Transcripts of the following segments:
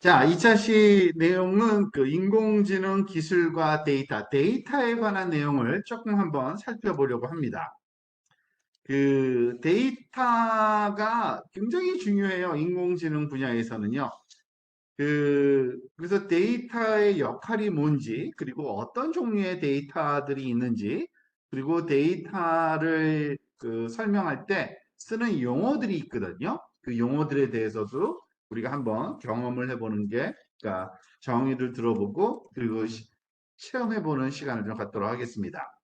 자, 2차 내용은 그 인공지능 기술과 데이터에 관한 내용을 조금 한번 살펴보려고 합니다. 그 데이터가 굉장히 중요해요. 인공지능 분야에서는요. 그래서 데이터의 역할이 뭔지, 그리고 어떤 종류의 데이터들이 있는지, 그리고 데이터를 설명할 때 쓰는 용어들이 있거든요. 그 용어들에 대해서도 우리가 한번 경험을 해보는 게, 그러니까 정의를 들어보고, 그리고 체험해보는 시간을 좀 갖도록 하겠습니다.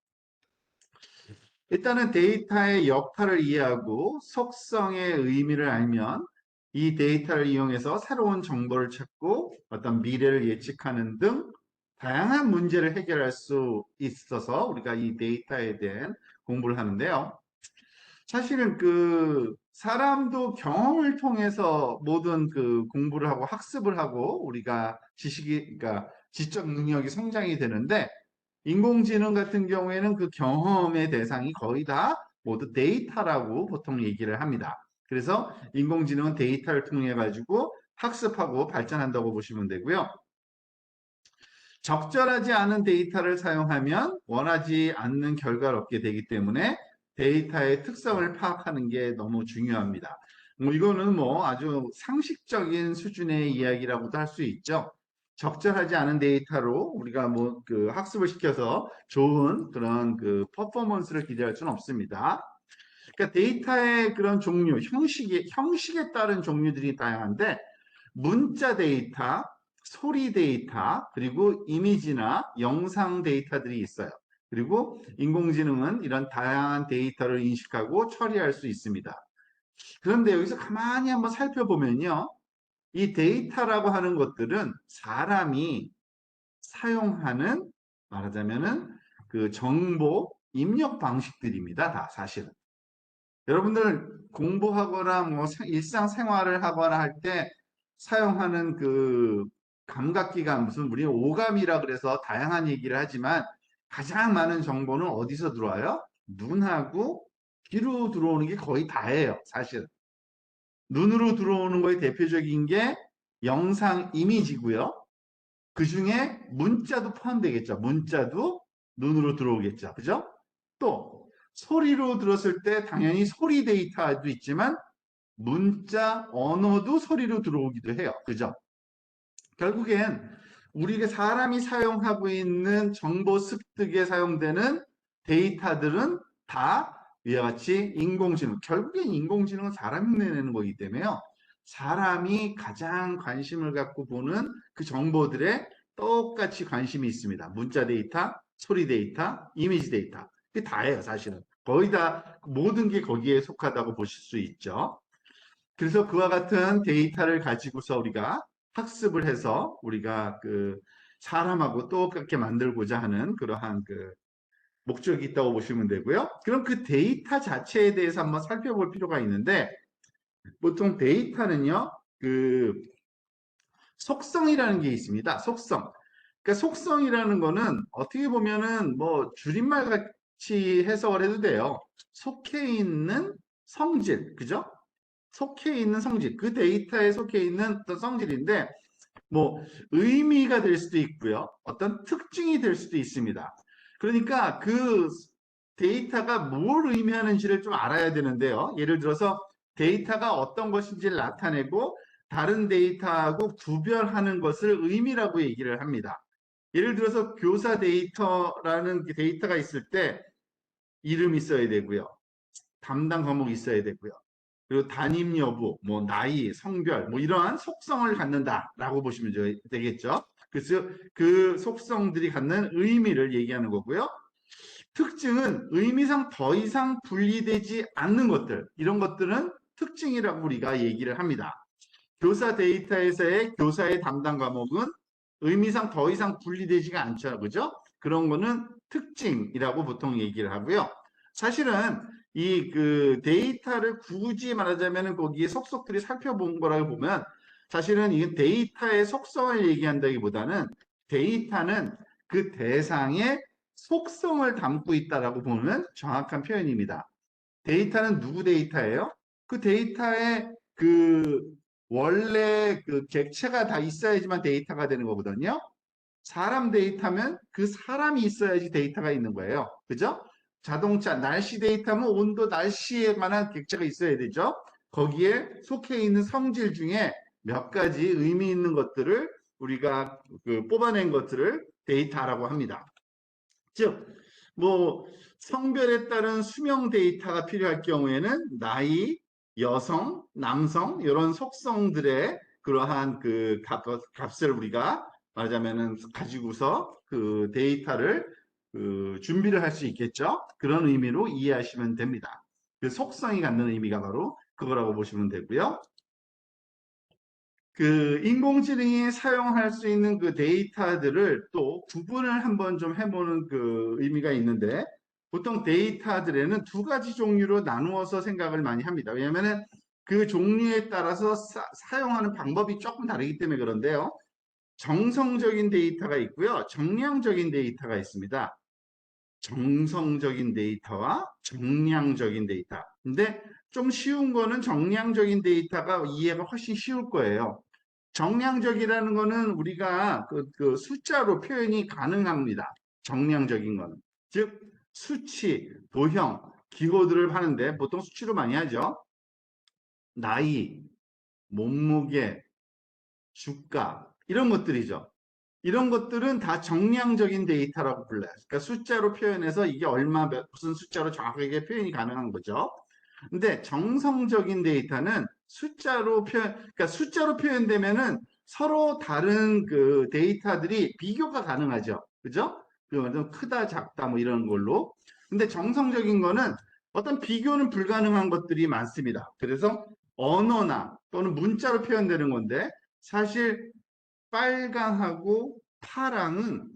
일단은 데이터의 역할을 이해하고 속성의 의미를 알면 이 데이터를 이용해서 새로운 정보를 찾고 어떤 미래를 예측하는 등 다양한 문제를 해결할 수 있어서 우리가 이 데이터에 대한 공부를 하는데요. 사실은 사람도 경험을 통해서 모든 공부를 하고 학습을 하고 우리가 그러니까 지적 능력이 성장이 되는데 인공지능 같은 경우에는 그 경험의 대상이 거의 다 모두 데이터라고 보통 얘기를 합니다. 그래서 인공지능은 데이터를 통해 가지고 학습하고 발전한다고 보시면 되고요. 적절하지 않은 데이터를 사용하면 원하지 않는 결과를 얻게 되기 때문에 데이터의 특성을 파악하는 게 너무 중요합니다. 이거는 뭐 아주 상식적인 수준의 이야기라고도 할 수 있죠. 적절하지 않은 데이터로 우리가 뭐 학습을 시켜서 좋은 그런 퍼포먼스를 기대할 수는 없습니다. 그러니까 데이터의 그런 종류, 형식에 따른 종류들이 다양한데 문자 데이터, 소리 데이터, 그리고 이미지나 영상 데이터들이 있어요. 그리고 인공지능은 이런 다양한 데이터를 인식하고 처리할 수 있습니다. 그런데 여기서 가만히 한번 살펴보면요. 이 데이터라고 하는 것들은 사람이 사용하는 말하자면은 그 정보 입력 방식들입니다. 다 사실은. 여러분들 공부하거나 뭐 일상생활을 하거나 할 때 사용하는 감각기관 무슨 우리 오감이라 그래서 다양한 얘기를 하지만 가장 많은 정보는 어디서 들어와요? 눈하고 귀로 들어오는 게 거의 다예요, 사실. 눈으로 들어오는 거의 대표적인 게 영상 이미지고요. 그 중에 문자도 포함되겠죠. 문자도 눈으로 들어오겠죠. 그죠? 또 소리로 들었을 때 당연히 소리 데이터도 있지만 문자 언어도 소리로 들어오기도 해요. 그죠? 결국엔 우리가 사람이 사용하고 있는 정보 습득에 사용되는 데이터들은 다 이와 같이 인공지능, 결국엔 인공지능은 사람이 내는 거기 때문에요. 사람이 가장 관심을 갖고 보는 그 정보들에 똑같이 관심이 있습니다. 문자 데이터, 소리 데이터, 이미지 데이터. 그게 다예요, 사실은. 거의 다 모든 게 거기에 속하다고 보실 수 있죠. 그래서 그와 같은 데이터를 가지고서 우리가 학습을 해서 우리가 사람하고 똑같게 만들고자 하는 그러한 목적이 있다고 보시면 되고요. 그럼 그 데이터 자체에 대해서 한번 살펴볼 필요가 있는데 보통 데이터는요, 속성이라는 게 있습니다. 속성. 그러니까 속성이라는 거는 어떻게 보면은 뭐 줄임말 같이 해석을 해도 돼요. 속해 있는 성질, 그죠? 속해 있는 성질, 그 데이터에 속해 있는 어떤 성질인데, 뭐, 의미가 될 수도 있고요. 어떤 특징이 될 수도 있습니다. 그러니까 그 데이터가 뭘 의미하는지를 좀 알아야 되는데요. 예를 들어서 데이터가 어떤 것인지를 나타내고 다른 데이터하고 구별하는 것을 의미라고 얘기를 합니다. 예를 들어서 교사 데이터라는 데이터가 있을 때 이름이 있어야 되고요. 담당 과목이 있어야 되고요. 그리고 담임 여부, 뭐 나이, 성별, 뭐 이러한 속성을 갖는다라고 보시면 되겠죠. 그래서 그 속성들이 갖는 의미를 얘기하는 거고요. 특징은 의미상 더 이상 분리되지 않는 것들, 이런 것들은 특징이라고 우리가 얘기를 합니다. 교사 데이터에서의 교사의 담당 과목은 의미상 더 이상 분리되지가 않죠. 그죠? 그런 거는 특징이라고 보통 얘기를 하고요. 사실은 이 데이터를 굳이 말하자면 거기에 속속들이 살펴본 거라고 보면 사실은 이 데이터의 속성을 얘기한다기보다는 데이터는 그 대상의 속성을 담고 있다라고 보면 정확한 표현입니다. 데이터는 누구 데이터예요? 그 데이터의 원래 그 객체가 다 있어야지만 데이터가 되는 거거든요. 사람 데이터면 그 사람이 있어야지 데이터가 있는 거예요. 그죠? 자동차, 날씨 데이터면 온도, 날씨에 관한 객체가 있어야 되죠. 거기에 속해 있는 성질 중에 몇 가지 의미 있는 것들을 우리가 그 뽑아낸 것들을 데이터라고 합니다. 즉, 뭐 성별에 따른 수명 데이터가 필요할 경우에는 나이, 여성, 남성 이런 속성들의 그러한 그 값을 우리가 말하자면은 가지고서 그 데이터를 그 준비를 할 수 있겠죠. 그런 의미로 이해하시면 됩니다. 그 속성이 갖는 의미가 바로 그거라고 보시면 되고요. 그 인공지능이 사용할 수 있는 그 데이터들을 또 구분을 한번 좀 해보는 그 의미가 있는데 보통 데이터들에는 두 가지 종류로 나누어서 생각을 많이 합니다. 왜냐하면 그 종류에 따라서 사용하는 방법이 조금 다르기 때문에 그런데요. 정성적인 데이터가 있고요. 정량적인 데이터가 있습니다. 정성적인 데이터와 정량적인 데이터. 근데 좀 쉬운 거는 정량적인 데이터가 이해가 훨씬 쉬울 거예요. 정량적이라는 거는 우리가 그 숫자로 표현이 가능합니다. 정량적인 거는. 즉, 수치, 도형, 기호들을 하는데 보통 수치로 많이 하죠. 나이, 몸무게, 주가, 이런 것들이죠. 이런 것들은 다 정량적인 데이터라고 불러요. 그러니까 숫자로 표현해서 이게 얼마, 무슨 숫자로 정확하게 표현이 가능한 거죠. 근데 정성적인 데이터는 숫자로 그러니까 숫자로 표현되면은 서로 다른 그 데이터들이 비교가 가능하죠. 그죠? 그 완전 크다, 작다, 뭐 이런 걸로. 근데 정성적인 거는 어떤 비교는 불가능한 것들이 많습니다. 그래서 언어나 또는 문자로 표현되는 건데 사실 빨강하고 파랑은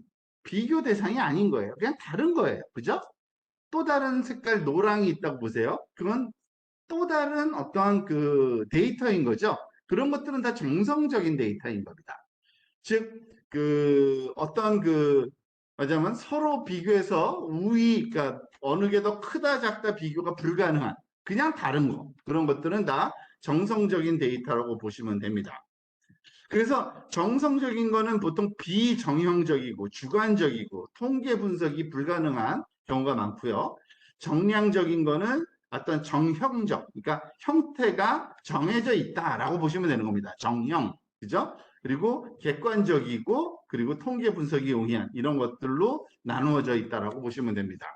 비교 대상이 아닌 거예요. 그냥 다른 거예요. 그죠? 또 다른 색깔 노랑이 있다고 보세요. 그건 또 다른 어떠한 그 데이터인 거죠. 그런 것들은 다 정성적인 데이터인 겁니다. 즉, 그 어떤 그 말하자면 서로 비교해서 그러니까 어느 게 더 크다 작다 비교가 불가능한 그냥 다른 거 그런 것들은 다 정성적인 데이터라고 보시면 됩니다. 그래서 정성적인 거는 보통 비정형적이고 주관적이고 통계 분석이 불가능한 경우가 많고요. 정량적인 거는 어떤 정형적, 그러니까 형태가 정해져 있다라고 보시면 되는 겁니다. 정형, 그죠? 그리고 객관적이고 그리고 통계 분석이 용이한 이런 것들로 나누어져 있다라고 보시면 됩니다.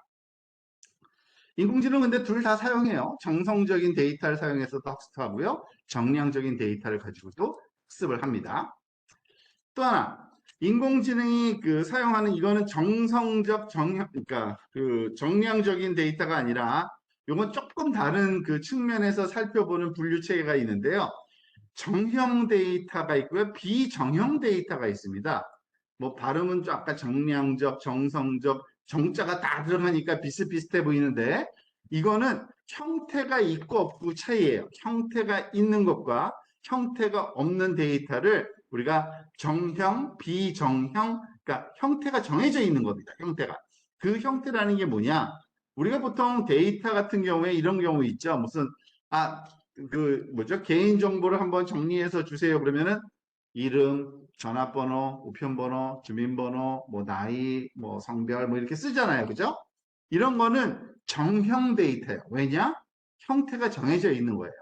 인공지능 근데 둘 다 사용해요. 정성적인 데이터를 사용해서도 학습하고요. 정량적인 데이터를 가지고도 학습을 합니다. 또 하나, 인공지능이 그 사용하는 이거는 정성적 그러니까 그 정량적인 데이터가 아니라 이건 조금 다른 그 측면에서 살펴보는 분류 체계가 있는데요. 정형 데이터가 있고요. 비정형 데이터가 있습니다. 뭐 발음은 좀 아까 정량적, 정성적, 정자가 다 들어가니까 비슷비슷해 보이는데 이거는 형태가 있고 없고 차이예요. 형태가 있는 것과 형태가 없는 데이터를 우리가 정형, 비정형, 그러니까 형태가 정해져 있는 겁니다. 형태가. 그 형태라는 게 뭐냐? 우리가 보통 데이터 같은 경우에 이런 경우 있죠. 무슨 그 뭐죠? 개인 정보를 한번 정리해서 주세요. 그러면은 이름, 전화번호, 우편번호, 주민번호, 뭐 나이, 뭐 성별 뭐 이렇게 쓰잖아요. 그죠? 이런 거는 정형 데이터예요. 왜냐? 형태가 정해져 있는 거예요.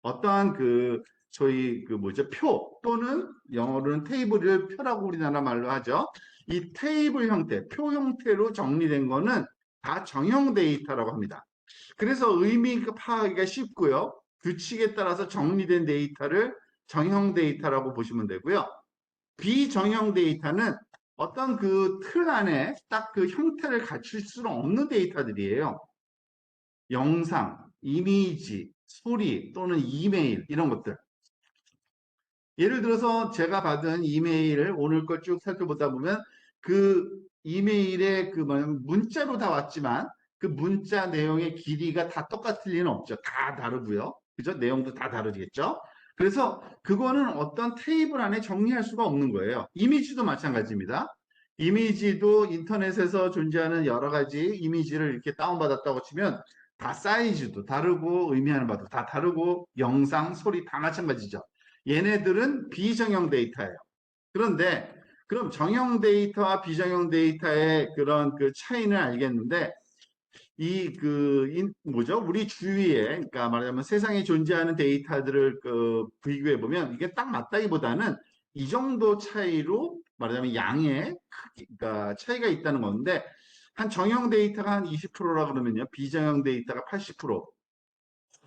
어떠한 그 저희 그 뭐죠? 표 또는 영어로는 테이블을 표라고 우리나라 말로 하죠. 이 테이블 형태, 표 형태로 정리된 거는 다 정형 데이터라고 합니다. 그래서 의미 파악하기가 쉽고요. 규칙에 따라서 정리된 데이터를 정형 데이터라고 보시면 되고요. 비정형 데이터는 어떤 그 틀 안에 딱 그 형태를 갖출 수는 없는 데이터들이에요. 영상, 이미지, 소리 또는 이메일 이런 것들. 예를 들어서 제가 받은 이메일을 오늘 걸 쭉 살펴보다 보면 그 이메일에 그 문자로 다 왔지만 그 문자 내용의 길이가 다 똑같을 리는 없죠. 다 다르고요. 그죠? 내용도 다 다르겠죠? 그래서 그거는 어떤 테이블 안에 정리할 수가 없는 거예요. 이미지도 마찬가지입니다. 이미지도 인터넷에서 존재하는 여러 가지 이미지를 이렇게 다운받았다고 치면 다 사이즈도 다르고 의미하는 바도 다 다르고 영상, 소리 다 마찬가지죠. 얘네들은 비정형 데이터예요. 그런데 그럼 정형 데이터와 비정형 데이터의 그런 그 차이는 알겠는데 뭐죠? 우리 주위에, 그러니까 말하자면 세상에 존재하는 데이터들을 비교해 보면 이게 딱 맞다기보다는 이 정도 차이로 말하자면 양의 그러니까 차이가 있다는 건데 한 정형 데이터가 한 20%라 그러면요. 비정형 데이터가 80%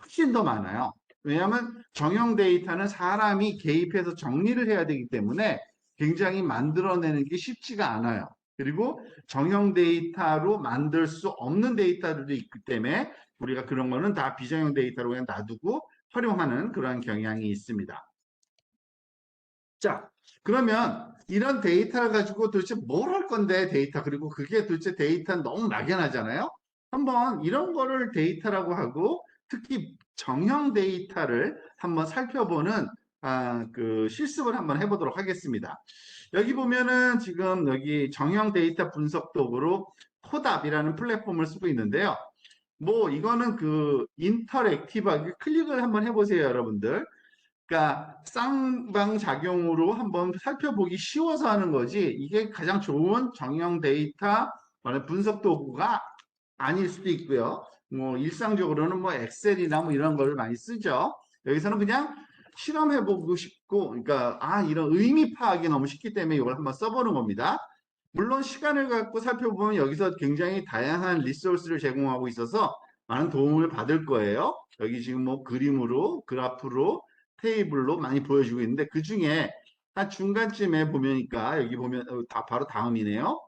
훨씬 더 많아요. 왜냐하면 정형 데이터는 사람이 개입해서 정리를 해야 되기 때문에 굉장히 만들어내는 게 쉽지가 않아요. 그리고 정형 데이터로 만들 수 없는 데이터들도 있기 때문에 우리가 그런 거는 다 비정형 데이터로 그냥 놔두고 활용하는 그런 경향이 있습니다. 자, 그러면 이런 데이터를 가지고 도대체 뭘 할 건데 데이터 그리고 그게 도대체 데이터는 너무 막연하잖아요. 한번 이런 거를 데이터라고 하고 특히 정형 데이터를 한번 살펴보는 그 실습을 한번 해보도록 하겠습니다. 여기 보면은 지금 여기 정형 데이터 분석 도구로 코답이라는 플랫폼을 쓰고 있는데요. 뭐 이거는 그 인터랙티브하게 클릭을 한번 해보세요, 여러분들. 그러니까 쌍방작용으로 한번 살펴보기 쉬워서 하는 거지 이게 가장 좋은 정형 데이터 분석 도구가 아닐 수도 있고요. 뭐 일상적으로는 뭐 엑셀이나 뭐 이런 걸 많이 쓰죠. 여기서는 그냥 실험해보고 싶고 그러니까 이런 의미 파악이 너무 쉽기 때문에 이걸 한번 써보는 겁니다. 물론 시간을 갖고 살펴보면 여기서 굉장히 다양한 리소스를 제공하고 있어서 많은 도움을 받을 거예요. 여기 지금 뭐 그림으로 그래프로 테이블로 많이 보여주고 있는데 그 중에 한 중간쯤에 보면니까 여기 보면 바로 다음이네요.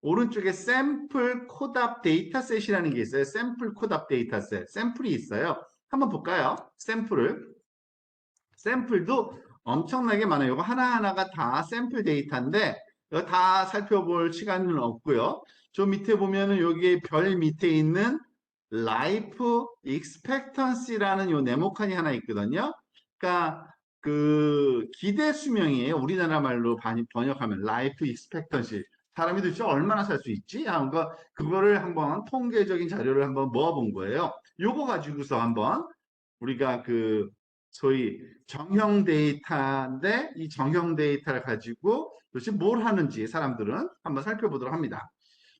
오른쪽에 샘플 코답 데이터셋이라는 게 있어요. 샘플 코답 데이터셋. 샘플이 있어요. 한번 볼까요? 샘플도 엄청나게 많아요. 이거 하나하나가 다 샘플 데이터인데 이거 다 살펴볼 시간은 없고요. 저 밑에 보면은 여기 별 밑에 있는 라이프 익스펙턴시라는 요 네모칸이 하나 있거든요. 그러니까 그 기대 수명이에요. 우리나라 말로 번역하면 라이프 익스펙턴시. 사람이 도대체 얼마나 살 수 있지? 그거를 한번 통계적인 자료를 한번 모아본 거예요. 요거 가지고서 한번 우리가 그 소위 정형 데이터인데 이 정형 데이터를 가지고 도대체 뭘 하는지 사람들은 한번 살펴보도록 합니다.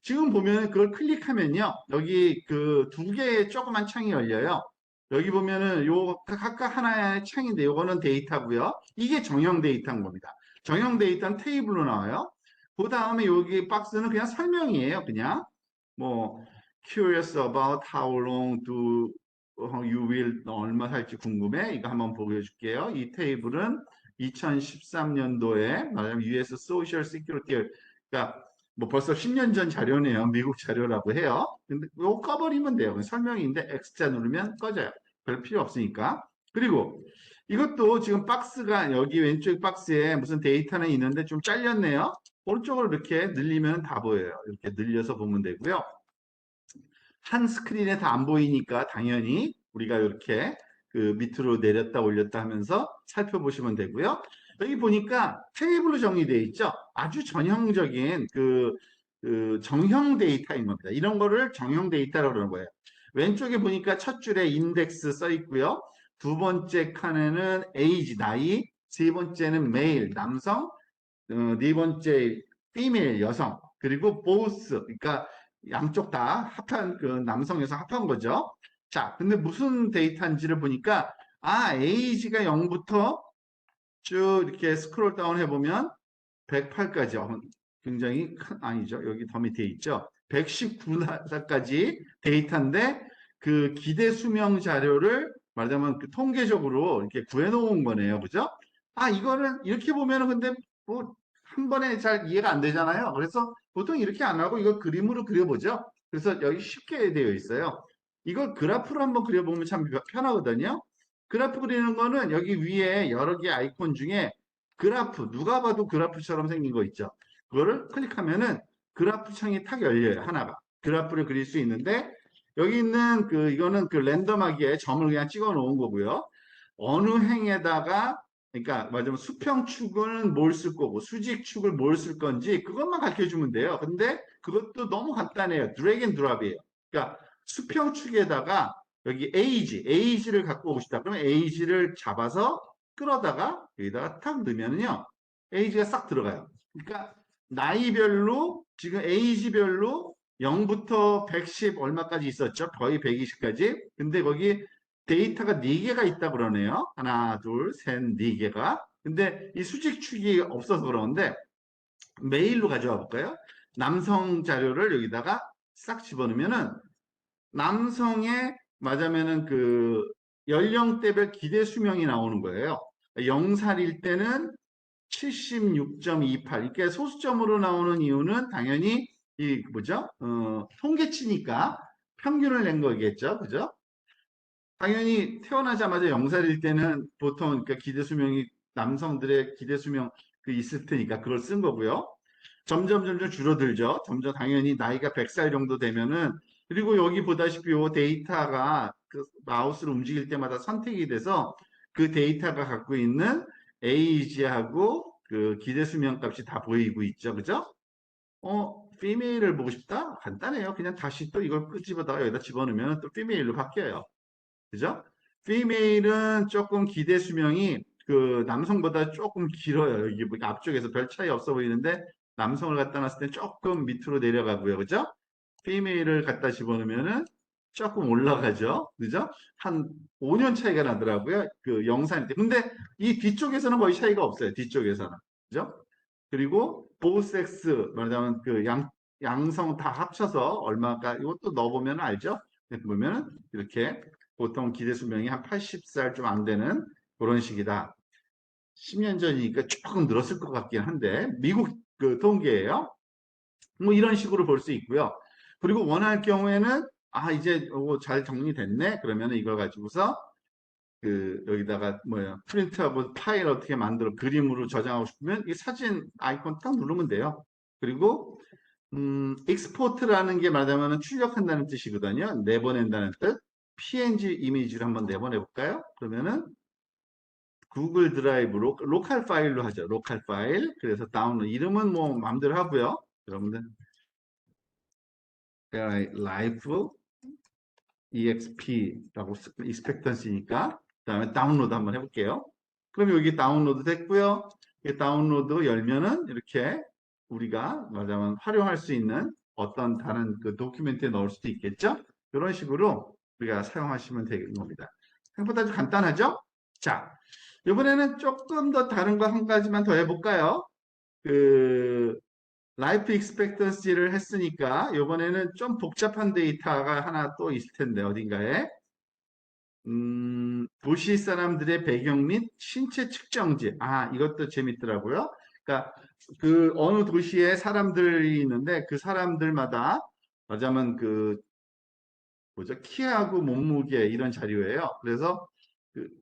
지금 보면 그걸 클릭하면요. 여기 그 두 개의 조그만 창이 열려요. 여기 보면은 요 각각 하나의 창인데 요거는 데이터고요. 이게 정형 데이터인 겁니다. 정형 데이터는 테이블로 나와요. 그 다음에 여기 박스는 그냥 설명이에요. 그냥 뭐 curious about how long do you will 얼마 살지 궁금해? 이거 한번 보여줄게요. 이 테이블은 2013년도에 말하자면 US Social Security 그러니까 뭐 벌써 10년 전 자료네요. 미국 자료라고 해요. 근데 이거 꺼버리면 돼요. 설명인데 X자 누르면 꺼져요. 별 필요 없으니까. 그리고 이것도 지금 박스가 여기 왼쪽 박스에 무슨 데이터는 있는데 좀 잘렸네요. 오른쪽으로 이렇게 늘리면 다 보여요. 이렇게 늘려서 보면 되고요. 한 스크린에 다 안 보이니까 당연히 우리가 이렇게 그 밑으로 내렸다 올렸다 하면서 살펴보시면 되고요. 여기 보니까 테이블로 정리되어 있죠. 아주 전형적인 그 정형 데이터인 겁니다. 이런 거를 정형 데이터라고 그러는 거예요. 왼쪽에 보니까 첫 줄에 인덱스 써 있고요. 두 번째 칸에는 에이지, 나이, 세 번째는 메일, 남성, 네 번째 female, 여성, 그리고 both, 그러니까 양쪽 다 합한 그 남성 여성 합한 거죠. 자, 근데 무슨 데이터인지를 보니까 에이지가 0부터 쭉 이렇게 스크롤 다운 해보면 108까지 굉장히 아니죠. 여기 더 밑에 있죠. 119살까지 데이터인데 그 기대 수명 자료를 말하자면 그 통계적으로 이렇게 구해놓은 거네요. 그죠? 이거는 이렇게 보면은 근데 뭐 한 번에 잘 이해가 안 되잖아요. 그래서 보통 이렇게 안 하고 이거 그림으로 그려보죠. 그래서 여기 쉽게 되어 있어요. 이걸 그래프로 한번 그려보면 참 편하거든요. 그래프 그리는 거는 여기 위에 여러 개 아이콘 중에 그래프, 누가 봐도 그래프처럼 생긴 거 있죠. 그거를 클릭하면은 그래프 창이 탁 열려요. 하나가. 그래프를 그릴 수 있는데 여기 있는 이거는 그 랜덤하게 점을 그냥 찍어 놓은 거고요. 어느 행에다가 그러니까 말하자면 수평축은 뭘 쓸 거고 수직축을 뭘 쓸 건지 그것만 가르쳐 주면 돼요. 근데 그것도 너무 간단해요. 드래그 앤 드랍이에요. 그러니까 수평축에다가 여기 에이지를 갖고 오고 싶다. 그러면 에이지를 잡아서 끌어다가 여기다가 탁 넣으면요. 에이지가 싹 들어가요. 그러니까 나이별로 지금 에이지별로 0부터 110 얼마까지 있었죠? 거의 120까지. 근데 거기 데이터가 4개가 있다 그러네요. 하나, 둘, 셋, 4개가. 근데 이 수직축이 없어서 그러는데 메일로 가져와 볼까요? 남성 자료를 여기다가 싹 집어넣으면은 남성의 맞으면은 그 연령대별 기대 수명이 나오는 거예요. 0살일 때는 76.28. 이렇게 소수점으로 나오는 이유는 당연히 이 뭐죠? 통계치니까 평균을 낸 거겠죠. 그죠? 당연히 태어나자마자 0살일 때는 보통 그러니까 기대 수명이 남성들의 기대 수명 그 있을 테니까 그걸 쓴 거고요. 점점 줄어들죠. 점점 당연히 나이가 100살 정도 되면은 그리고 여기 보다시피 요 데이터가 그 마우스를 움직일 때마다 선택이 돼서 그 데이터가 갖고 있는 에이지하고 그 기대 수명 값이 다 보이고 있죠. 그죠? 피메일을 보고 싶다? 간단해요. 그냥 다시 또 이걸 끄집어다가 여기다 집어넣으면 또 피메일로 바뀌어요. 그죠? 피메일은 조금 기대 수명이 그 남성보다 조금 길어요. 여기 앞쪽에서 별 차이 없어 보이는데 남성을 갖다 놨을 때 조금 밑으로 내려가고요. 그죠? 피메일을 갖다 집어넣으면은 조금 올라가죠. 그죠? 한 5년 차이가 나더라고요. 그 영상일 때. 근데 이 뒤쪽에서는 거의 차이가 없어요. 뒤쪽에서는. 그죠? 그리고 보섹스 말하자면 그 양성 다 합쳐서 얼마가 이것도 넣어보면 알죠? 보면은 이렇게 보통 기대 수명이 한 80살 좀 안 되는 그런 식이다. 10년 전이니까 조금 늘었을 것 같긴 한데 미국 그 통계예요. 뭐 이런 식으로 볼 수 있고요. 그리고 원할 경우에는 이제 이거 잘 정리됐네. 그러면 이걸 가지고서 그 여기다가 뭐야 프린트하고 파일 어떻게 만들어 그림으로 저장하고 싶으면 이 사진 아이콘 딱 누르면 돼요. 그리고 익스포트라는 게 말하자면 출력한다는 뜻이거든요. 내보낸다는 뜻. PNG 이미지를 한번 내보내 볼까요? 그러면은 구글 드라이브로 로컬 파일로 하죠. 로컬 파일. 그래서 다운로드. 이름은 뭐 마음대로 하고요. 여러분들 라이프 EXP라고 익스펙턴시니까 그다음에 다운로드 한번 해볼게요. 그럼 여기 다운로드 됐고요. 이 다운로드 열면은 이렇게 우리가 말하자면 활용할 수 있는 어떤 다른 그 도큐멘트에 넣을 수도 있겠죠. 이런 식으로 우리가 사용하시면 되는 겁니다. 생각보다 아주 간단하죠? 자, 이번에는 조금 더 다른 거 한 가지만 더 해볼까요? 그 라이프 익스펙턴시를 했으니까 이번에는 좀 복잡한 데이터가 하나 또 있을 텐데 어딘가에 도시 사람들의 배경 및 신체 측정지. 이것도 재밌더라고요. 그러니까 그 어느 도시에 사람들이 있는데 그 사람들마다 말하자면 그 뭐죠? 키하고 몸무게 이런 자료예요. 그래서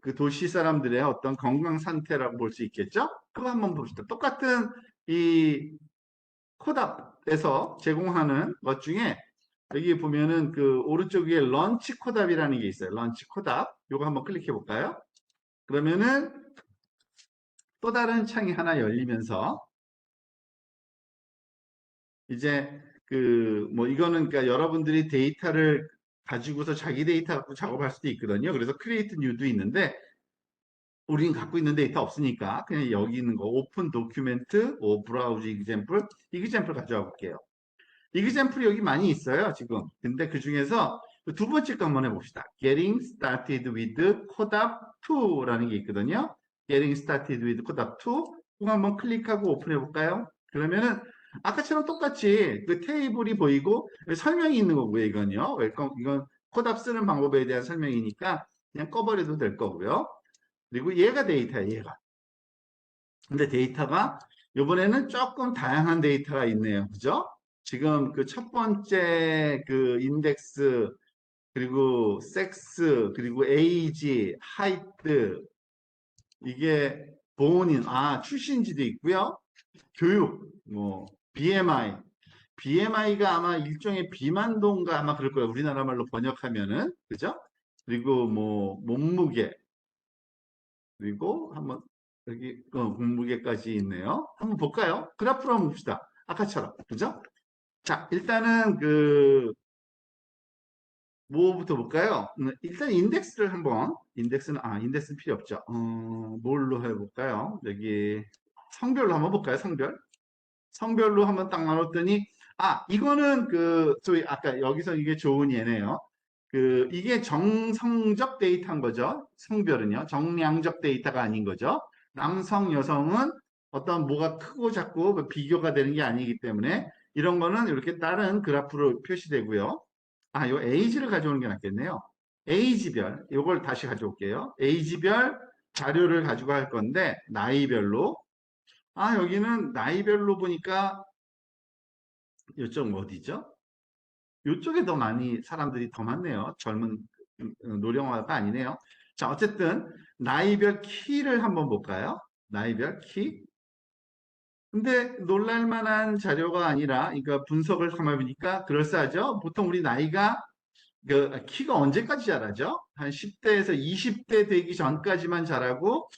그 도시 사람들의 어떤 건강 상태라고 볼 수 있겠죠? 그거 한번 봅시다. 똑같은 이 코답에서 제공하는 것 중에 여기 보면은 그 오른쪽 위에 런치 코답이라는 게 있어요. 런치 코답. 요거 한번 클릭해 볼까요? 그러면은 또 다른 창이 하나 열리면서 이제 그 뭐 이거는 그러니까 여러분들이 데이터를 가지고서 자기 데이터 갖고 작업할 수도 있거든요. 그래서 크리에이트 뉴도 있는데 우리는 갖고 있는 데이터 없으니까 그냥 여기 있는 거 오픈 도큐멘트 오 브라우즈 이그젬플 가져와 볼게요. 이그젬플이 여기 많이 있어요, 지금. 근데 그 중에서 두 번째 거 한번 해봅시다. Getting started with CODAP 2라는 게 있거든요. Getting started with CODAP 2. 그거 한번 클릭하고 오픈해 볼까요? 그러면은 아까처럼 똑같이 그 테이블이 보이고 설명이 있는 거고요, 이건요. 웰컴, 이건 CODAP 쓰는 방법에 대한 설명이니까 그냥 꺼버려도 될 거고요. 그리고 얘가 데이터예요, 얘가. 근데 데이터가 이번에는 조금 다양한 데이터가 있네요. 그죠? 지금 그 첫 번째 그 인덱스 그리고 섹스 그리고 에이지, 하이트 이게 본인 출신지도 있고요. 교육 뭐 BMI가 아마 일종의 비만도인가 아마 그럴 거예요. 우리나라 말로 번역하면은 그죠? 그리고 뭐 몸무게 그리고 한번 여기 몸무게까지 있네요. 한번 볼까요? 그래프로 한번 봅시다. 아까처럼 그죠? 자, 일단은 뭐부터 볼까요? 일단 인덱스를 한번, 인덱스는 필요 없죠. 뭘로 해볼까요? 여기 성별로 한번 볼까요? 성별로 한번 딱 나눴더니, 이거는 소위 아까 여기서 이게 좋은 예네요. 이게 정성적 데이터인 거죠. 성별은요. 정량적 데이터가 아닌 거죠. 남성, 여성은 어떤 뭐가 크고 작고 비교가 되는 게 아니기 때문에 이런 거는 이렇게 다른 그래프로 표시되고요. 요 에이지를 가져오는 게 낫겠네요. 에이지별, 이걸 다시 가져올게요. 에이지별 자료를 가지고 할 건데, 나이별로. 여기는 나이별로 보니까 이쪽 어디죠? 이쪽에 더 많이 사람들이 더 많네요. 젊은 노령화가 아니네요. 자, 어쨌든 나이별 키를 한번 볼까요? 나이별 키. 근데 놀랄만한 자료가 아니라, 그러니까 분석을 가만 보니까 그럴싸하죠. 보통 우리 나이가 키가 언제까지 자라죠? 한 10대에서 20대 되기 전까지만 자라고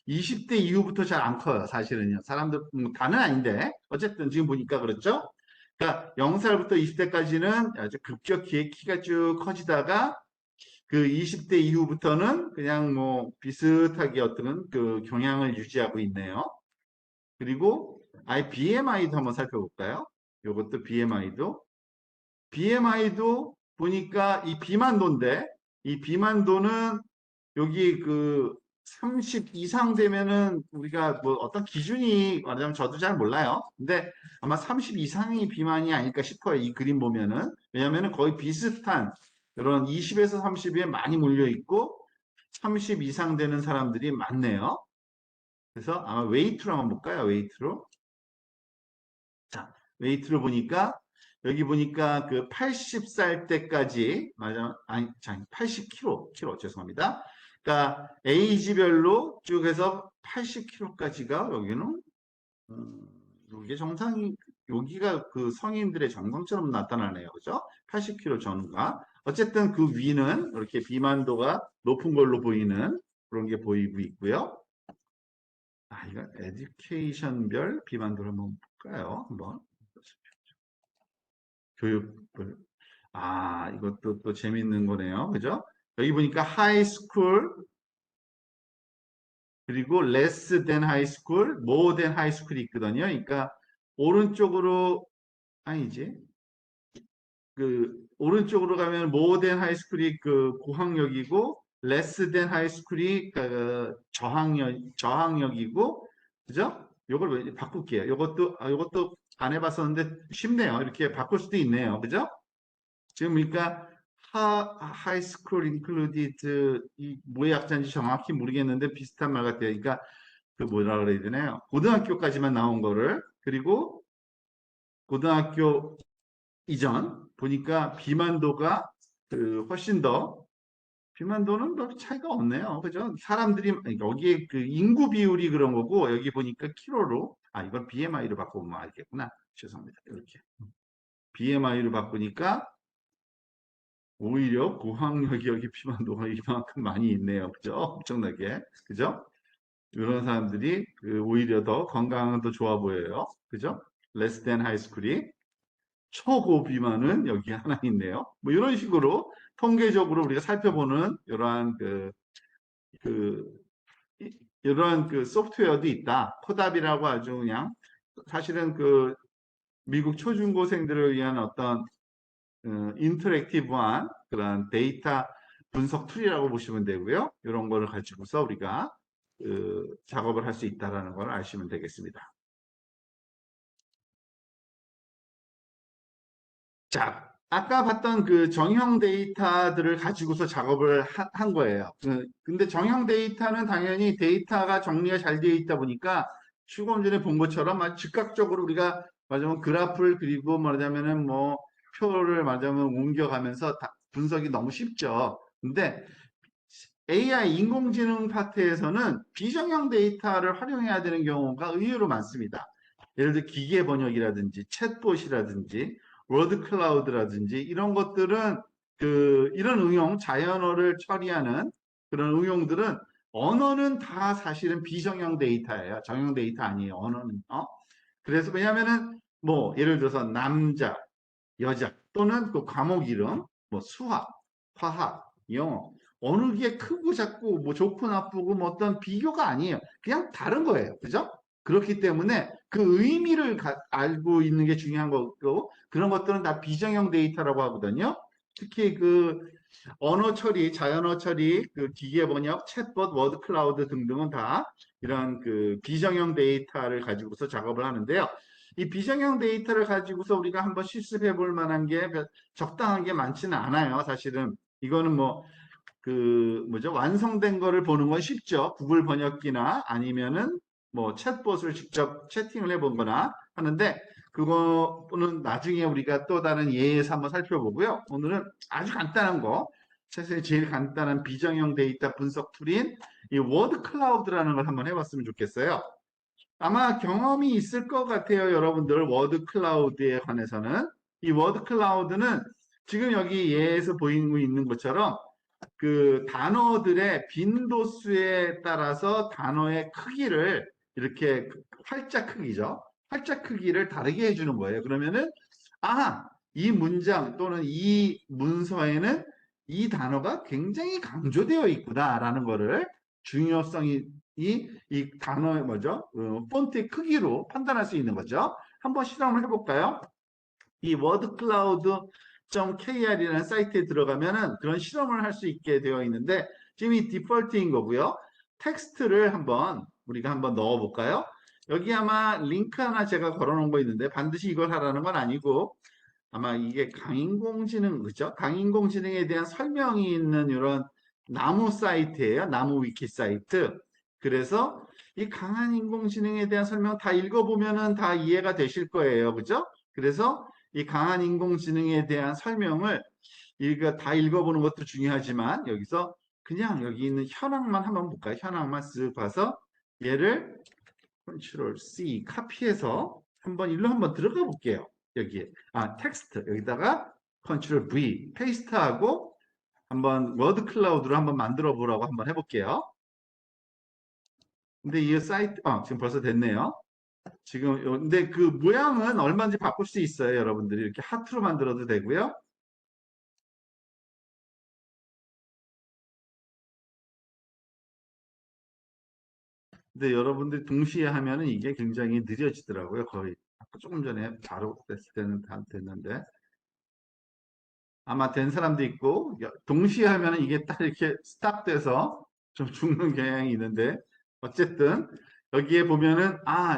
20대 이후부터 잘 안 커요. 사실은요. 사람들 다는 아닌데 어쨌든 지금 보니까 그렇죠. 그러니까 0살부터 20대까지는 아주 급격히 키가 쭉 커지다가 그 20대 이후부터는 그냥 뭐 비슷하게 어떤 경향을 유지하고 있네요. 그리고 BMI도 한번 살펴볼까요? 이것도 BMI도 보니까 이 비만도인데 이 비만도는 여기 30 이상 되면은 우리가 뭐 어떤 기준이 말하자면 저도 잘 몰라요. 근데 아마 30 이상이 비만이 아닐까 싶어요. 이 그림 보면은. 왜냐면은 거의 비슷한 그런 20에서 30에 많이 몰려 있고 30 이상 되는 사람들이 많네요. 그래서 아마 웨이트로 한번 볼까요? 웨이트로. 자, 웨이트로 보니까 여기 보니까 80살 때까지 맞아 아니 80kg 죄송합니다. 그러니까 에이지별로 쭉 해서 80kg까지가 여기는 이게 정상이 여기가 성인들의 정상처럼 나타나네요. 그죠? 80kg 전후가 어쨌든 그 위는 이렇게 비만도가 높은 걸로 보이는 그런 게 보이고 있고요. 이거 에듀케이션별 비만도를 한번 볼까요? 한번 교육별. 이것도 또 재밌는 거네요. 그죠? 여기 보니까 하이스쿨, 그리고 less than 하이스쿨, more than 하이스쿨이 있거든요. 그러니까 오른쪽으로, 아니지. 오른쪽으로 가면 more than 하이스쿨이 고학력이고, less than 하이스쿨이 저학력이고, 그죠? 요걸 왜 바꿀게요. 요것도 안 해봤었는데 쉽네요. 이렇게 바꿀 수도 있네요. 그죠? 지금 그러니까 하이스쿨 인클루디드 이 뭐의 약자인지 정확히 모르겠는데 비슷한 말 같아요. 그러니까 뭐라 그래야 되나요? 고등학교까지만 나온 거를 그리고 고등학교 이전 보니까 비만도가 훨씬 더 비만도는 별 차이가 없네요. 그죠? 사람들이 여기에 인구 비율이 그런 거고 여기 보니까 키로로 이건 BMI로 바꾸면 알겠구나. 죄송합니다. 이렇게 BMI로 바꾸니까 오히려 고학력이 여기 비만도가 이만큼 많이 있네요. 그죠? 엄청나게. 그죠? 이런 사람들이 오히려 더 건강은 더 좋아 보여요. 그죠? less than high school이 초고 비만은 여기 하나 있네요. 뭐 이런 식으로 통계적으로 우리가 살펴보는 이러한 그, 이러한 소프트웨어도 있다. 코답이라고 아주 그냥 사실은 미국 초중고생들을 위한 어떤 인터랙티브한 그런 데이터 분석 툴이라고 보시면 되고요. 이런 거를 가지고서 우리가 작업을 할 수 있다는 걸 아시면 되겠습니다. 자, 아까 봤던 정형 데이터들을 가지고서 작업을 한 거예요. 근데 정형 데이터는 당연히 데이터가 정리가 잘 되어 있다 보니까 조금 전에 본 것처럼 즉각적으로 우리가 말하자면 그래프를 그리고 말하자면은 뭐 표를 말하자면 옮겨가면서 분석이 너무 쉽죠. 근데 AI 인공지능 파트에서는 비정형 데이터를 활용해야 되는 경우가 의외로 많습니다. 예를 들어 기계 번역이라든지 챗봇이라든지 워드 클라우드라든지 이런 것들은 이런 응용 자연어를 처리하는 그런 응용들은 언어는 다 사실은 비정형 데이터예요. 정형 데이터 아니에요. 언어는 그래서 왜냐하면은 뭐 예를 들어서 남자, 여자 또는 과목 이름, 뭐 수학 화학, 영어. 어느 게 크고 작고 뭐 좋고 나쁘고 뭐 어떤 비교가 아니에요. 그냥 다른 거예요. 그죠? 그렇기 때문에 그 의미를 알고 있는 게 중요한 거고 그런 것들은 다 비정형 데이터라고 하거든요. 특히 그 언어 처리, 자연어 처리, 그 기계 번역, 챗봇, 워드 클라우드 등등은 다 이런 그 비정형 데이터를 가지고서 작업을 하는데요. 이 비정형 데이터를 가지고서 우리가 한번 실습해 볼 만한 게 적당한 게 많지는 않아요. 사실은 이거는 뭐 그 뭐죠? 완성된 거를 보는 건 쉽죠. 구글 번역기나 아니면은 뭐 챗봇을 직접 채팅을 해본 거나 하는데 그거는 나중에 우리가 또 다른 예에서 한번 살펴보고요. 오늘은 아주 간단한 거, 사실 제일 간단한 비정형 데이터 분석 툴인 이 워드 클라우드라는 걸 한번 해봤으면 좋겠어요. 아마 경험이 있을 것 같아요, 여러분들. 워드 클라우드에 관해서는. 이 워드 클라우드는 지금 여기 예에서 보이고 있는 것처럼 그 단어들의 빈도수에 따라서 단어의 크기를 이렇게 활자 크기죠. 활자 크기를 다르게 해주는 거예요. 그러면은 아, 이 문장 또는 이 문서에는 이 단어가 굉장히 강조되어 있구나라는 거를 중요성이 이 단어의 뭐죠? 폰트의 크기로 판단할 수 있는 거죠. 한번 실험을 해볼까요? 이 wordcloud.kr이라는 사이트에 들어가면은 그런 실험을 할 수 있게 되어 있는데 지금 이 디폴트인 거고요. 텍스트를 우리가 한번 넣어 볼까요? 여기 아마 링크 하나 제가 걸어 놓은 거 있는데 반드시 이걸 하라는 건 아니고 아마 이게 강인공지능 그죠? 강인공지능에 대한 설명이 있는 이런 나무 사이트예요. 나무 위키 사이트. 그래서 이 강한 인공지능에 대한 설명 다 읽어보면은 다 이해가 되실 거예요. 그죠? 그래서 이 강한 인공지능에 대한 설명을 다 읽어보는 것도 중요하지만 여기서 그냥 여기 있는 현황만 한번 볼까요? 현황만 쓱 봐서 얘를 컨트롤 C 카피해서 일로 한번 들어가 볼게요. 여기에 텍스트 여기다가 컨트롤 V 페이스트하고 한번 워드 클라우드로 한번 만들어 보라고 한번 해볼게요. 근데 이 사이트 지금 벌써 됐네요. 지금 근데 그 모양은 얼마든지 바꿀 수 있어요. 여러분들이 이렇게 하트로 만들어도 되고요. 근데 여러분들이 동시에 하면은 이게 굉장히 느려지더라고요. 거의 아까 조금 전에 바로 됐을 때는 다 됐는데 아마 된 사람도 있고 동시에 하면은 이게 딱 이렇게 스탑돼서 좀 죽는 경향이 있는데 어쨌든 여기에 보면은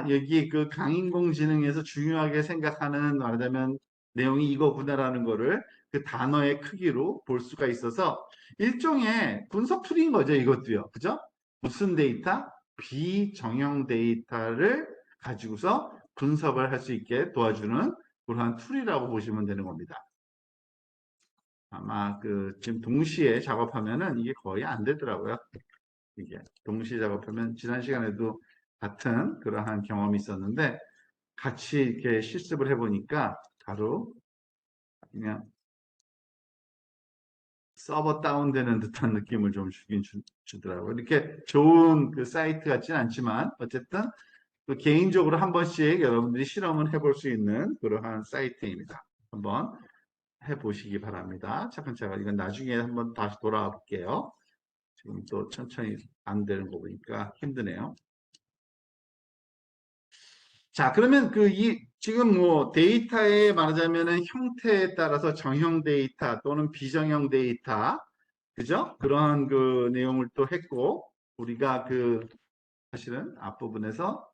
여기 그 강인공지능에서 중요하게 생각하는 말하자면 내용이 이거구나라는 거를 그 단어의 크기로 볼 수가 있어서 일종의 분석 툴인 거죠. 이것도요. 그죠? 무슨 데이터? 비정형 데이터를 가지고서 분석을 할 수 있게 도와주는 그러한 툴이라고 보시면 되는 겁니다. 아마 그 지금 동시에 작업하면은 이게 거의 안 되더라고요. 이게 동시에 작업하면 지난 시간에도 같은 그러한 경험이 있었는데 같이 이렇게 실습을 해보니까 바로 그냥 서버 다운되는 듯한 느낌을 좀 주더라고요. 이렇게 좋은 그 사이트 같지는 않지만 어쨌든 그 개인적으로 한 번씩 여러분들이 실험을 해볼 수 있는 그러한 사이트입니다. 한번 해보시기 바랍니다. 차근차근 이건 나중에 한번 다시 돌아와 볼게요. 지금 또 천천히 안 되는 거 보니까 힘드네요. 자, 그러면 지금 뭐 데이터에 말하자면은 형태에 따라서 정형 데이터 또는 비정형 데이터, 그죠? 그러한 그 내용을 또 했고, 우리가 사실은 앞부분에서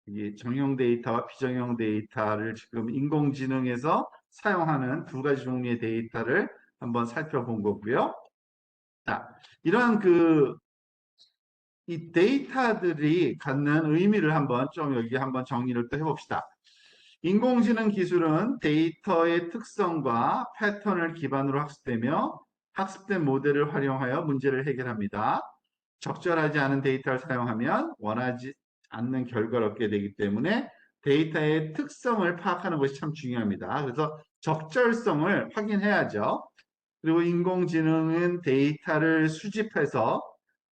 이 정형 데이터와 비정형 데이터를 지금 인공지능에서 사용하는 두 가지 종류의 데이터를 한번 살펴본 거고요. 자, 이러한 이 데이터들이 갖는 의미를 한번 좀 여기 한번 정리를 또 해봅시다. 인공지능 기술은 데이터의 특성과 패턴을 기반으로 학습되며 학습된 모델을 활용하여 문제를 해결합니다. 적절하지 않은 데이터를 사용하면 원하지 않는 결과를 얻게 되기 때문에 데이터의 특성을 파악하는 것이 참 중요합니다. 그래서 적절성을 확인해야죠. 그리고 인공지능은 데이터를 수집해서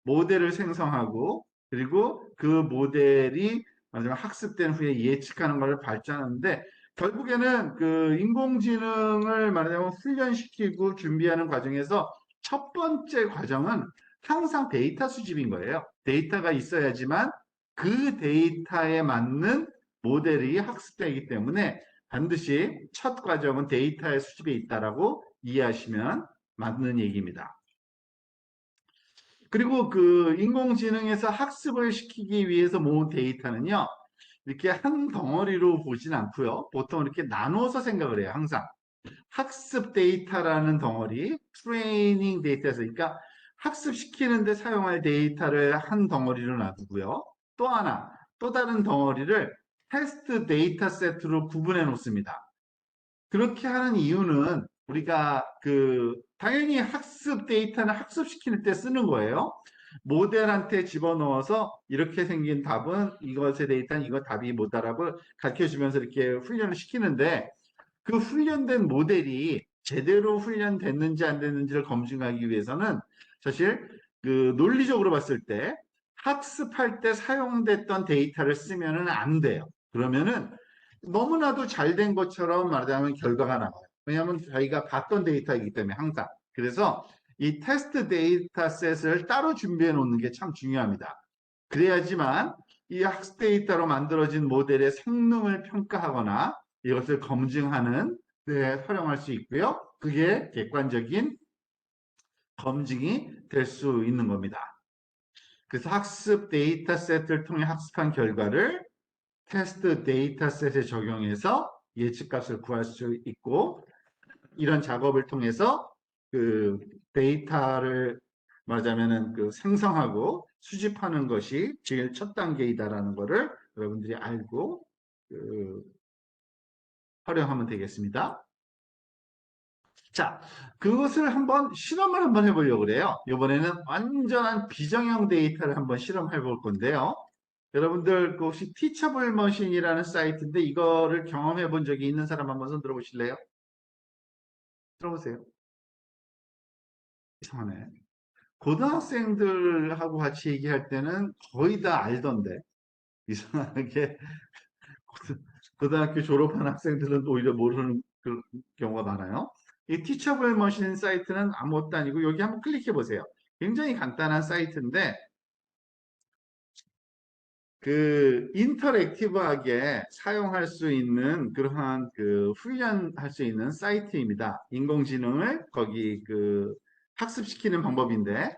모델을 생성하고 그리고 그 모델이 마지막 학습된 후에 예측하는 것을 발전하는데 결국에는 그 인공지능을 말하자면 훈련시키고 준비하는 과정에서 첫 번째 과정은 항상 데이터 수집인 거예요. 데이터가 있어야지만 그 데이터에 맞는 모델이 학습되기 때문에 반드시 첫 과정은 데이터의 수집에 있다라고 이해하시면 맞는 얘기입니다. 그리고 그 인공지능에서 학습을 시키기 위해서 모은 데이터는요, 이렇게 한 덩어리로 보진 않고요. 보통 이렇게 나눠서 생각을 해요, 항상. 학습 데이터라는 덩어리, 트레이닝 데이터에서, 그러니까 학습시키는데 사용할 데이터를 한 덩어리로 놔두고요. 또 하나, 또 다른 덩어리를 테스트 데이터 세트로 구분해 놓습니다. 그렇게 하는 이유는 우리가 당연히 학습 데이터는 학습시키는 때 쓰는 거예요. 모델한테 집어넣어서 이렇게 생긴 답은 이것의 데이터는 이거 답이 뭐다라고 가르쳐 주면서 이렇게 훈련을 시키는데 그 훈련된 모델이 제대로 훈련됐는지 안 됐는지를 검증하기 위해서는 사실 그 논리적으로 봤을 때 학습할 때 사용됐던 데이터를 쓰면은 안 돼요. 그러면은 너무나도 잘 된 것처럼 말하자면 결과가 나와요. 왜냐하면 저희가 봤던 데이터이기 때문에 항상. 그래서 이 테스트 데이터셋을 따로 준비해 놓는 게 참 중요합니다. 그래야지만 이 학습 데이터로 만들어진 모델의 성능을 평가하거나 이것을 검증하는 데 활용할 수 있고요. 그게 객관적인 검증이 될 수 있는 겁니다. 그래서 학습 데이터셋을 통해 학습한 결과를 테스트 데이터셋에 적용해서 예측값을 구할 수 있고 이런 작업을 통해서 그 데이터를 말하자면은 그 생성하고 수집하는 것이 제일 첫 단계이다라는 것을 여러분들이 알고 그 활용하면 되겠습니다. 자, 그것을 한번 실험을 한번 해보려고 그래요. 이번에는 완전한 비정형 데이터를 한번 실험해 볼 건데요. 여러분들 그 혹시 티처블 머신이라는 사이트인데 이거를 경험해 본 적이 있는 사람 한번 손 들어보실래요? 들어보세요. 이상하네. 고등학생들하고 같이 얘기할 때는 거의 다 알던데 이상하게 고등학교 졸업한 학생들은 오히려 모르는 그 경우가 많아요. 이 티처블 머신 사이트는 아무것도 아니고 여기 한번 클릭해 보세요. 굉장히 간단한 사이트인데 그 인터랙티브하게 사용할 수 있는 그러한 그 훈련할 수 있는 사이트입니다. 인공지능을 거기 그 학습시키는 방법인데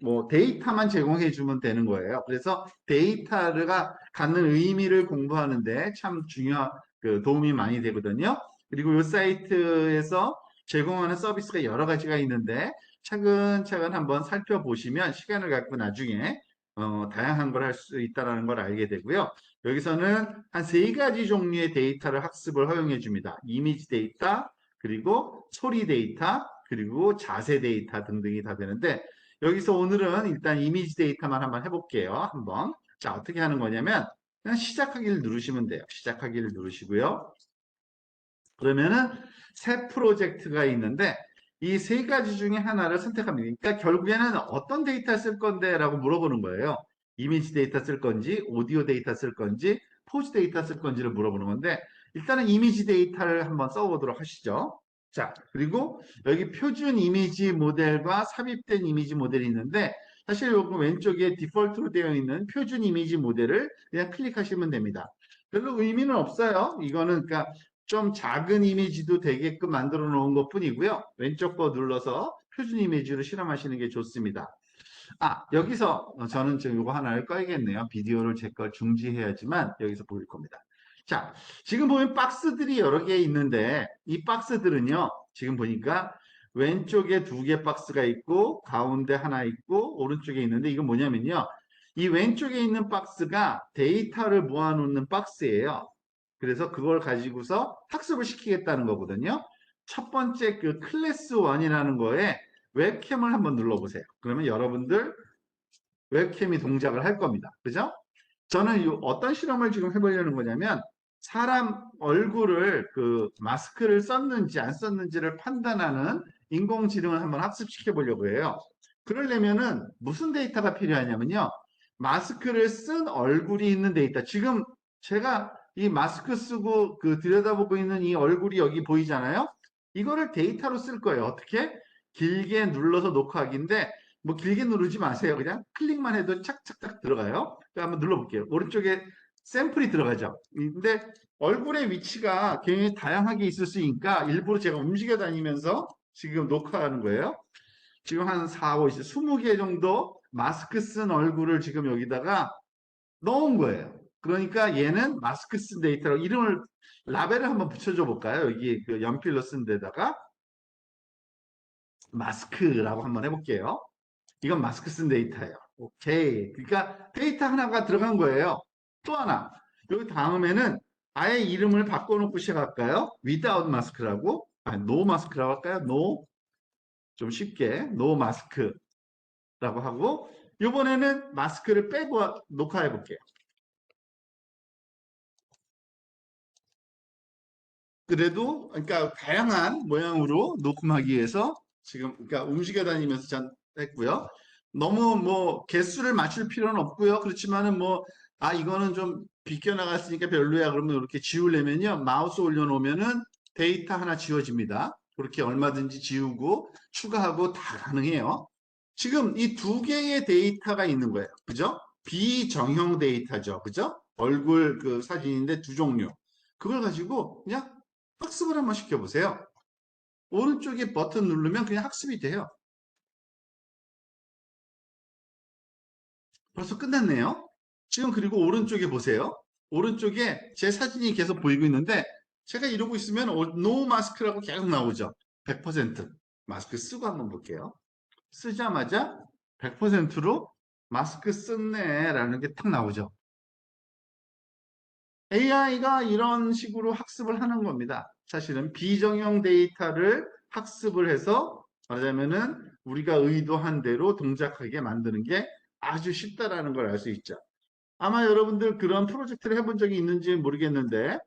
뭐 데이터만 제공해 주면 되는 거예요. 그래서 데이터가 갖는 의미를 공부하는데 참 중요한 그 도움이 많이 되거든요. 그리고 이 사이트에서 제공하는 서비스가 여러 가지가 있는데 차근차근 한번 살펴보시면 시간을 갖고 나중에 다양한 걸 할 수 있다는 걸 알게 되고요. 여기서는 한 세 가지 종류의 데이터를 학습을 허용해 줍니다. 이미지 데이터, 그리고 소리 데이터, 그리고 자세 데이터 등등이 다 되는데 여기서 오늘은 일단 이미지 데이터만 한번 해볼게요. 한번. 자, 어떻게 하는 거냐면 그냥 시작하기를 누르시면 돼요. 시작하기를 누르시고요. 그러면은 새 프로젝트가 있는데 이 세 가지 중에 하나를 선택합니다. 그러니까 결국에는 어떤 데이터 쓸 건데 라고 물어보는 거예요. 이미지 데이터 쓸 건지, 오디오 데이터 쓸 건지, 포즈 데이터 쓸 건지를 물어보는 건데 일단은 이미지 데이터를 한번 써보도록 하시죠. 자, 그리고 여기 표준 이미지 모델과 삽입된 이미지 모델이 있는데 사실 요거 왼쪽에 디폴트로 되어 있는 표준 이미지 모델을 그냥 클릭하시면 됩니다. 별로 의미는 없어요. 이거는 그러니까 좀 작은 이미지도 되게끔 만들어 놓은 것 뿐이고요. 왼쪽 거 눌러서 표준 이미지로 실험하시는 게 좋습니다. 아, 여기서 저는 지금 이거 하나를 꺼야겠네요. 비디오를 제 걸 중지해야지만 여기서 보일 겁니다. 자, 지금 보면 박스들이 여러 개 있는데 이 박스들은요. 지금 보니까 왼쪽에 두 개 박스가 있고 가운데 하나 있고 오른쪽에 있는데 이건 뭐냐면요. 이 왼쪽에 있는 박스가 데이터를 모아놓는 박스예요. 그래서 그걸 가지고서 학습을 시키겠다는 거거든요. 첫 번째 그 클래스 1이라는 거에 웹캠을 한번 눌러보세요. 그러면 여러분들 웹캠이 동작을 할 겁니다. 그죠? 저는 어떤 실험을 지금 해보려는 거냐면 사람 얼굴을 그 마스크를 썼는지 안 썼는지를 판단하는 인공지능을 한번 학습시켜 보려고 해요. 그러려면은 무슨 데이터가 필요하냐면요. 마스크를 쓴 얼굴이 있는 데이터. 지금 제가 이 마스크 쓰고 그 들여다보고 있는 이 얼굴이 여기 보이잖아요. 이거를 데이터로 쓸 거예요. 어떻게? 길게 눌러서 녹화하기인데 뭐 길게 누르지 마세요. 그냥 클릭만 해도 착착착 들어가요. 한번 눌러볼게요. 오른쪽에 샘플이 들어가죠. 근데 얼굴의 위치가 굉장히 다양하게 있을 수 있으니까 일부러 제가 움직여 다니면서 지금 녹화하는 거예요. 지금 한 4, 5, 20개 정도 마스크 쓴 얼굴을 지금 여기다가 넣은 거예요. 그러니까 얘는 마스크 쓴 데이터라고 이름을 라벨을 한번 붙여줘 볼까요? 여기 그 연필로 쓴 데다가 마스크라고 한번 해볼게요. 이건 마스크 쓴 데이터예요. 오케이. 그러니까 데이터 하나가 들어간 거예요. 또 하나. 여기 다음에는 아예 이름을 바꿔놓고 시작할까요? without 마스크라고? 아니, no 마스크라고 할까요? no. 좀 쉽게 no 마스크라고 하고 이번에는 마스크를 빼고 녹화해 볼게요. 그래도 그러니까 다양한 모양으로 녹음하기 위해서 지금 그러니까 움직여 다니면서 전 했고요. 너무 뭐 개수를 맞출 필요는 없고요. 그렇지만은 뭐 아 이거는 좀 비껴 나갔으니까 별로야 그러면 이렇게 지우려면요. 마우스 올려놓으면은 데이터 하나 지워집니다. 그렇게 얼마든지 지우고 추가하고 다 가능해요. 지금 이 두 개의 데이터가 있는 거예요. 그죠? 비정형 데이터죠. 그죠? 얼굴 그 사진인데 두 종류. 그걸 가지고 그냥 학습을 한번 시켜보세요. 오른쪽에 버튼 누르면 그냥 학습이 돼요. 벌써 끝났네요. 지금 그리고 오른쪽에 보세요. 오른쪽에 제 사진이 계속 보이고 있는데 제가 이러고 있으면 노 마스크라고 계속 나오죠. 100% 마스크 쓰고 한번 볼게요. 쓰자마자 100%로 마스크 썼네 라는 게 탁 나오죠. AI가 이런 식으로 학습을 하는 겁니다. 사실은 비정형 데이터를 학습을 해서 말하자면은 우리가 의도한 대로 동작하게 만드는 게 아주 쉽다라는 걸 알 수 있죠. 아마 여러분들 그런 프로젝트를 해본 적이 있는지 모르겠는데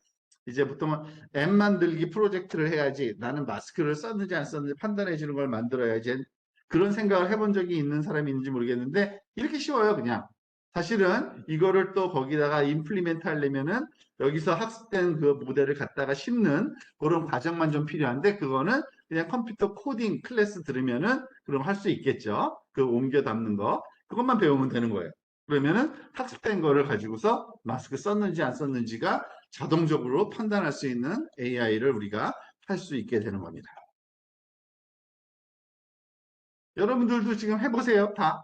이제 보통은 앱 만들기 프로젝트를 해야지 나는 마스크를 썼는지 안 썼는지 판단해 주는 걸 만들어야지 그런 생각을 해본 적이 있는 사람이 있는지 모르겠는데 이렇게 쉬워요 그냥 사실은 이거를 또 거기다가 임플리멘트 하려면은 여기서 학습된 그 모델을 갖다가 심는 그런 과정만 좀 필요한데 그거는 그냥 컴퓨터 코딩 클래스 들으면은 그럼 할 수 있겠죠 그 옮겨 담는 거 그것만 배우면 되는 거예요 그러면은 학습된 거를 가지고서 마스크 썼는지 안 썼는지가 자동적으로 판단할 수 있는 AI를 우리가 할 수 있게 되는 겁니다. 여러분들도 지금 해보세요. 다.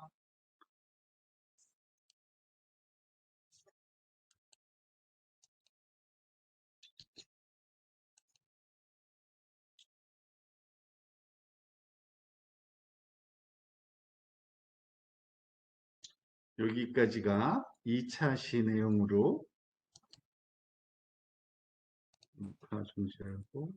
여기까지가 2차 시 내용으로 좀 제하고